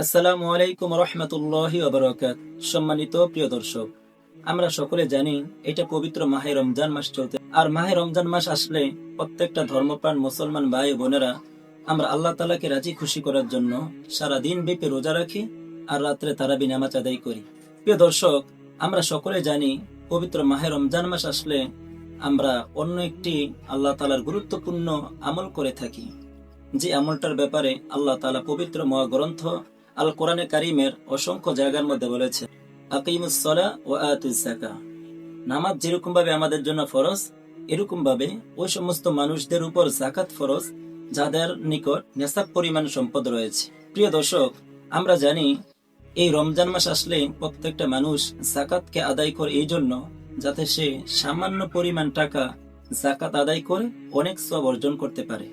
আসসালামু আলাইকুম রহমতুল্লাহি ওয়া বারাকাতুহু। সম্মানিত প্রিয় দর্শক, আমরা সকলে জানি এটা পবিত্র মাহে রমজান মাস চলতে, আর মাহে রমজান মাস আসলে প্রত্যেকটা ধর্মপ্রাণ মুসলমান ভাই ও বোনেরা আমরা আল্লাহ তাআলাকে রাজি খুশি করার জন্য সারা দিন ব্যাপী রোজা রাখি আর রাত্রে তারাবি নামাজ আদায় করি। প্রিয় দর্শক, আমরা সকলে জানি পবিত্র মাহে রমজান মাস আসলে আমরা অন্য একটি আল্লাহ তাআলার গুরুত্বপূর্ণ আমল করে থাকি, যে আমলটার ব্যাপারে আল্লাহ তাআলা পবিত্র মহাগ্রন্থ আল কোরআনে কারিমের অসংখ্য জায়গার মধ্যে বলেছে, আকিমুস সালাহ ওয়া আতুজ যাকাহ। নামাজ যেরকম ভাবে আমাদের জন্য ফরজ, এরকম ভাবে ওই সমস্ত মানুষদের উপর যাকাত ফরজ যাদের নিকট নেসাব পরিমাণ সম্পদ রয়েছে। প্রিয় দর্শক, আমরা জানি এই রমজান মাস আসলে প্রত্যেকটা মানুষ যাকাতকে আদায় করে এই জন্য যাতে সে সামান্য পরিমাণ টাকা যাকাত আদায় করে অনেক সওয়াব অর্জন করতে পারে।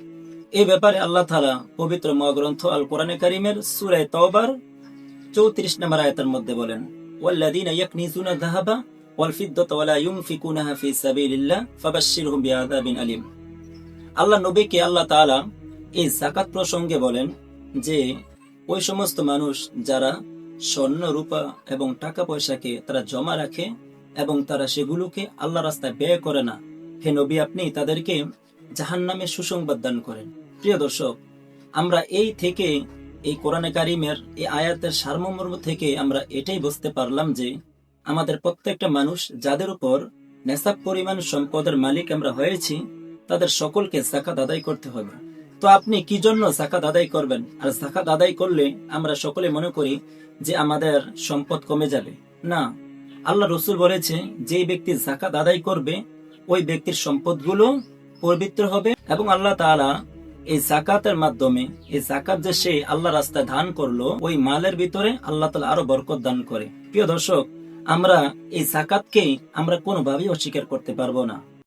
এই ব্যাপারে আল্লাহ তাআলা পবিত্র মহাগ্রন্থ আল কোরআনে কারিমের সূরা তাওবার 34 নম্বর আয়াতের মধ্যে বলেন, ওয়াল্লাযীনা ইয়াকনিজুনা যাহাবা ওয়াল ফিদ্দাতা ওয়া লা ইউনফিকুনাহা ফি সাবিলিল্লাহ ফাবাশশিরহুম বিআযাবিন আলীম। আল্লাহ নবীকে আল্লাহ তাআলা এই যাকাত প্রসঙ্গে বলেন যে ওই সমস্ত মানুষ যারা স্বর্ণ রূপা এবং টাকা পয়সাকে তারা জমা রাখে এবং তারা সেগুলোকে আল্লাহ রাস্তায় ব্যয় করে না, হে নবী আপনি তাদেরকে জাহান্নামে সুসংবাদ দান করেন। প্রিয় দর্শক, আমরা এই কোরআনে কারিমের এই আয়াতের সারমর্ম থেকে আমরা এটাই বুঝতে পারলাম যে আমাদের প্রত্যেকটা মানুষ যাদের উপর নেসাব পরিমাণ সম্পদের মালিক আমরা হয়েছি তাদের সকলকে যাকাত আদায় করতে হবে। তো আপনি কি জন্য যাকাত আদায় করবেন? আর যাকাত আদায় করলে আমরা সকলে মনে করি যে আমাদের সম্পদ কমে যাবে। না, আল্লাহ রাসূল বলেছে যে ব্যক্তি যাকাত আদায় করবে ওই ব্যক্তির সম্পদগুলো পবিত্র হবে এবং আল্লাহ তাআলা এই যাকাতের মাধ্যমে এই যাকাত যে সে আল্লাহ রাস্তায় দান করলো ওই মালের ভিতরে আল্লাহ তাআলা আরো বরকত দান করে। প্রিয় দর্শক, আমরা এই যাকাতকে আমরা কোনোভাবেই অস্বীকার করতে পারবো না।